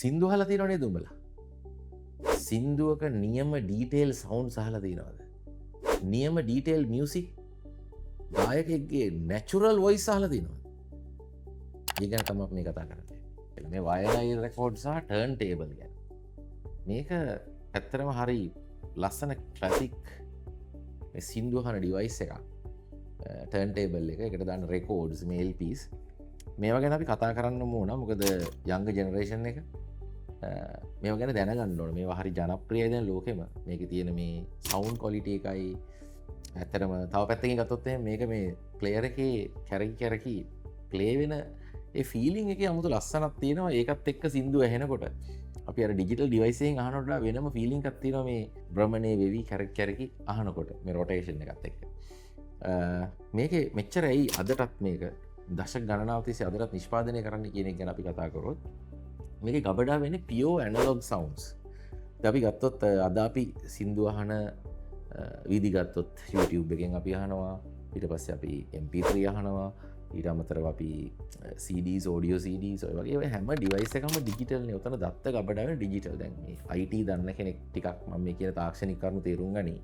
සින්දු අහලා තියෙනව නේද උඹලා? සින්දුවක නියම ඩීටේල් සවුන්ඩ්ස් අහලා තියෙනවද? නියම ඩීටේල් මියුසික් ගායකයෙක්ගේ නැචුරල් වොයිස් අහලා තියෙනවද? ඒ ගැන තමයි මේ කතා කරන්නේ. මේ වයලයින් රෙකෝඩ් සහ ටර්න් ටේබල් ගැන. මේක ඇත්තටම හරි ලස්සන ක්ලාසික් මේ සින්දු අහන ඩිවයිස් එකක්. ටර්න් ටේබල් එක එකට දාන රෙකෝඩ්ස් මේ LPs මේවා ගැන අපි කතා කරන්න ඕන. මොකද යංග ජෙනරේෂන් එක මේවා ගැන දැනගන්න ඕන. මේවා හරි ජනප්‍රියයි දැන් ලෝකෙම. මේකේ තියෙන මේ සවුන්ඩ් ක්වොලිටි එකයි ඇත්තටම තව පැත්තකින් ගත්තොත් එහෙනම් මේක මේ ප්ලේයර් එකේ කැරකි ප්ලේ වෙන ඒ ෆීලිං එකේ 아무තු ලස්සනක් තියෙනවා. ඒකත් එක්ක සින්දු ඇහෙනකොට අපි අර ඩිජිටල් ඩිවයිස් එකෙන් අහනකොට වඩා වෙනම ෆීලිං එකක් තියෙනවා මේ භ්‍රමණයේ වෙවි කැරකි අහනකොට මේ රොටේෂන් එකත් එක්ක. මේකේ මෙච්චර ඇයි අදටත් මේක දශක ගණනාවක් තිස්සේ අදටත් නිෂ්පාදනය කරන්න කියන එක ගැන අපි කතා කරොත් මේකේ ගබඩා වෙන්නේ පියෝ ඇනලොග් සවුන්ඩ්ස්. අපි ගත්තොත් අද අපි සින්දු අහන විදි ගත්තොත් YouTube එකෙන් අපි අහනවා, ඊට පස්සේ අපි MP3 අහනවා, ඊට අමතරව අපි CDs audio CDs ඔය වගේ හැම ඩිවයිස් එකම ඩිජිටල් නේ. උතන දත්ත ගබඩා වෙන ඩිජිටල්. දැන් මේ IT දන්න කෙනෙක් ටිකක් මම මේ කියන තාක්ෂණික කරුණු තේරුම් ගනි.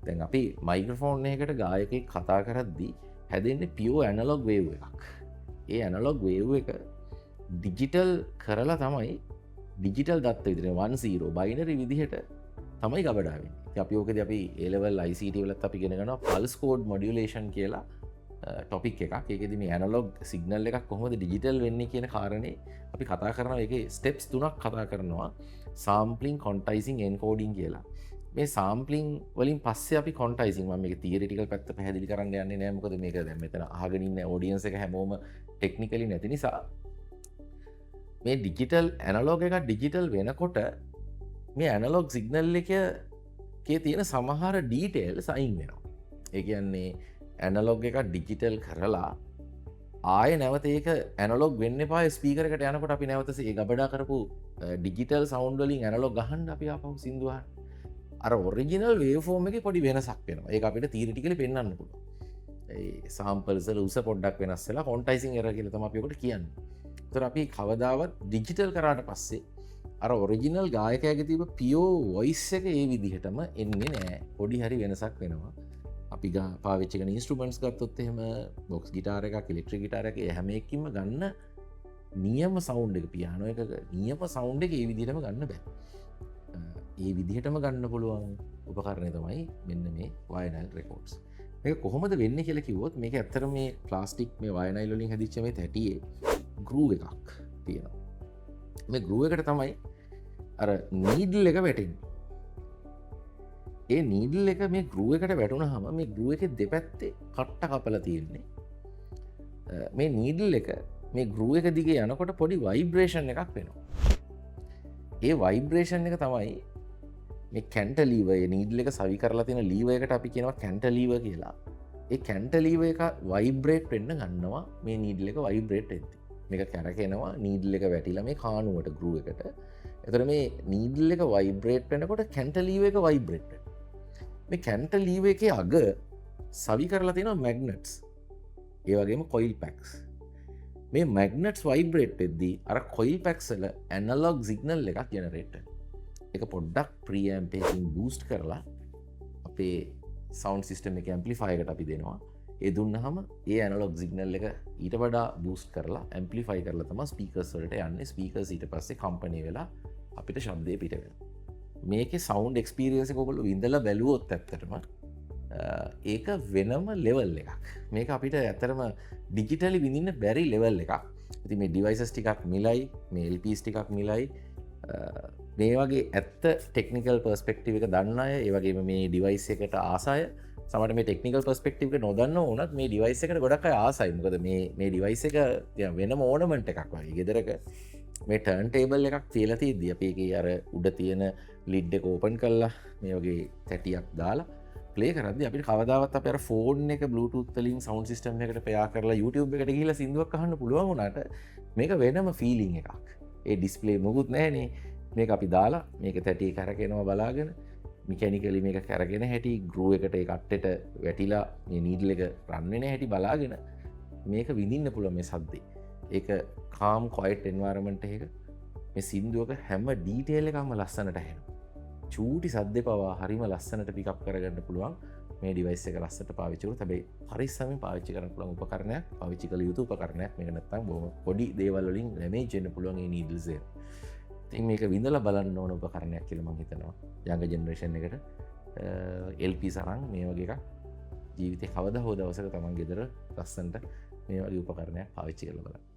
දැන් අපි මයික්‍රොෆෝන් එකකට ගායකයෙක් කතා කරද්දී හැදෙන්නේ පියෝ ඇනලොග් වේව් එකක්. ඒ ඇනලොග් වේව් එක ඩිජිටල් කරලා තමයි ඩිජිටල් දත්ත විදිහට 10 බයිනරි විදිහට තමයි ගබඩා වෙන්නේ. ඉතින් අපි ඕකදී අපි A level ICT වලත් අපි ඉගෙන ගන්නවා pulse code modulation කියලා ටොපික් එකක්. ඒකෙදි මේ ඇනලොග් සිග්නල් එකක් කොහොමද ඩිජිටල් වෙන්නේ කියන කාරණේ අපි කතා කරනවා. ඒකේ ස්ටෙප්ස් 3ක් කතා කරනවා. sampling, quantizing, encoding කියලා. මේ සාම්පලිං වලින් පස්සේ අපි කොන්ටයිසින් මම මේක තියරිටිකල් පැත්ත පැහැදිලි කරන්න යන්නේ නැහැ. මොකද මේක දැන් මෙතන අහගෙන ඉන්න ඔඩියන්ස් එක හැමෝම ටෙක්නිකලි නැති නිසා මේ ඩිජිටල් ඇනලොග් එක ඩිජිටල් වෙනකොට මේ ඇනලොග් සිග්නල් එකේ තියෙන සමහර ඩීටේල්ස් අයින් වෙනවා. ඒ කියන්නේ ඇනලොග් එක ඩිජිටල් කරලා ආයේ නැවත ඒක ඇනලොග් වෙන්න එපා. ස්පීකර් එකට යනකොට අපි නැවත ඒ ගබඩා කරපු ඩිජිටල් සවුන්ඩ් වලින් ඇනලොග් ගහන්න අපි ආපහු සින්දු අහන්න. අර ඔරිජිනල් වේව්ෆෝම් එකේ පොඩි වෙනසක් වෙනවා. ඒක අපිට තියරිටිකලි පෙන්වන්න පුළුවන්. ඒ සාම්පල්ස් වල උස පොඩ්ඩක් වෙනස් වෙලා ක්වොන්ටයිසින් එරර් කියලා තමයි අපි ඔකට කියන්නේ. ඒතර අපි කවදාවත් ඩිජිටල් කරාට පස්සේ අර ඔරිජිනල් ගායකයාගේ තිබ්බ පියෝ වොයිස් එක ඒ විදිහටම එන්නේ නැහැ. පොඩි හරි වෙනසක් වෙනවා. අපි පාවිච්චි කරන ඉන්ස්ට්‍රුමන්ට්ස් ගත්තොත් එහෙම බොක්ස් ගිටාර එකක්, ඉලෙක්ට්‍රික් ගිටාර එකක්, ඒ හැම එකකින්ම ගන්න නියම සවුන්ඩ් එක, පියානෝ එකක නියම සවුන්ඩ් එක ඒ විදිහටම ගන්න බෑ. ඒ විදිහටම ගන්න පුළුවන් උපකරණය තමයි මෙන්න මේ වයනයිල් රෙකෝඩ්ස්. මේක කොහොමද වෙන්නේ කියලා කිව්වොත් මේක ඇත්තට මේ ප්ලාස්ටික් මේ වයනයිල් වලින් හැදිච්ච මේ තැටියේ ගෲව් එකක් තියෙනවා. මේ ගෲව් එකට තමයි අර නීඩල් එක වැටෙන්නේ. ඒ නීඩල් එක මේ ගෲව් එකට වැටුණාම මේ ගෲව් එකේ දෙපැත්තේ කට්ට කපලා තියෙන්නේ. මේ නීඩල් එක මේ ගෲව් එක දිගේ යනකොට පොඩි වයිබ්‍රේෂන් එකක් වෙනවා. ඒ වයිබ්‍රේෂන් එක තමයි මේ කැන්ටලීවර්, ඒ නීඩල් එක සවි කරලා තියෙන ලීවර් එකට අපි කියනවා කැන්ටලීවර් කියලා. ඒ කැන්ටලීවර් එක වයිබ්‍රේට් වෙන්න ගන්නවා මේ නීඩල් එක වයිබ්‍රේට් වෙද්දී. මේක කැරකෙනවා නීඩල් එක වැටිලා මේ කානුවට ගෲව් එකට. එතකොට මේ නීඩල් එක වයිබ්‍රේට් වෙනකොට කැන්ටලීවර් එක වයිබ්‍රේට් වෙනවා. මේ කැන්ටලීවර් එකේ අග සවි කරලා තියෙනවා මැග්නට්ස්. ඒ වගේම කොයිල් පැක්ස්. මේ මැග්නට්ස් වයිබ්‍රේට් වෙද්දී අර කොයිල් පැක්ස් වල ඇනලොග් සිග්නල් එකක් ජෙනරේට් වෙනවා. ඒක පොඩ්ඩක් ප්‍රීඇම්ප් එකකින් බූස්ට් කරලා අපේ සවුන්ඩ් සිස්ටම් එකේ ඇම්ප්ලිෆයර් එකට අපි දෙනවා. ඒ දුන්නාම ඒ ඇනලොග් සිග්නල් එක ඊට වඩා බූස්ට් කරලා ඇම්ප්ලිෆයි කරලා තමයි ස්පීකර්ස් වලට යන්නේ. ස්පීකර්ස් ඊට පස්සේ කම්පැනි වෙලා අපිට ශබ්දය පිට වෙනවා. මේකේ සවුන්ඩ් එක්ස්පීරියන්ස් එක ඔයගොල්ලෝ විඳලා බැලුවොත් ඇත්තටම ඒක වෙනම ලෙවල් එකක්. මේක අපිට ඇත්තටම ඩිජිටලි විඳින්න බැරි ලෙවල් එකක්. ඉතින් මේ ඩිවයිසස් ටිකක් මිලයි, මේ LPs ටිකක් මිලයි. මේ වගේ ඇත්ත ටෙක්නිකල් පර්ස්පෙක්ටිව් එක දන්න අය, ඒ වගේම මේ ඩිවයිස් එකට ආසය, සමහරට මේ ටෙක්නිකල් පර්ස්පෙක්ටිව් එක නොදන්න වුණත් මේ ඩිවයිස් එකට ගොඩක් අය ආසයි. මොකද මේ ඩිවයිස් එක වෙනම ඕනමන්ට් එකක් වගේ. ගෙදරක මේ ටර්න් ටේබල් එකක් තියලා තියෙද්දි අපි ඒකේ අර උඩ තියෙන ලිඩ් එක ඕපන් කරලා මේ වගේ තැටියක් දාලා ප්ලේ කරද්දී අපිට කවදාවත් අපේ අර ෆෝන් එක Bluetooth වලින් සවුන්ඩ් සිස්ටම් එකකට පෙයා කරලා YouTube එකට ගිහිල්ලා සින්දුවක් අහන්න පුළුවන් වුණාට මේක වෙනම ෆීලිං එකක්. ඒ ඩිස්ප්ලේ මොකුත් නැහැනේ. මේක අපි දාලා මේක තැටිය කැරකෙනවා බලාගෙන මිකැනිකලි මේක කැරගෙන හැටි ගෲව් එකට ඒ කට්ටෙට වැටිලා මේ නීඩල් එක රන් වෙන හැටි බලාගෙන මේක විඳින්න පුළුවන් මේ සද්දේ. ඒක කාම් කොයිට් එන්වයරන්මන්ට් එකක මේ සින්දුවක හැම ඩීටේල් එකම ලස්සනට හෙන චූටි සද්ද පවා හරිම ලස්සනට පිකප් කරගන්න පුළුවන් මේ ඩිවයිස් එක ලස්සට පාවිච්චිකරු තබේ පරිස්සමෙන් පාවිච්චි කරන්න පුළුවන් උපකරණයක් පාවිච්චි කළ යුතු උපකරණයක් මේක නැත්තම් බොහොම පොඩි දේවල් වලින් ඩැමේජ් වෙන්න පුළුවන් මේ නීඩල්ස් එක. ඉතින් මේක විඳලා බලන්න ඕන උපකරණයක් කියලා මම හිතනවා යංග ජෙනරේෂන් එකට LP සරන් මේ වගේ එකක් ජීවිතේ කවදා හෝ දවසක තමන් ගෙදර ලස්සනට මේ වගේ උපකරණයක් පාවිච්චි කරලා බලන්න.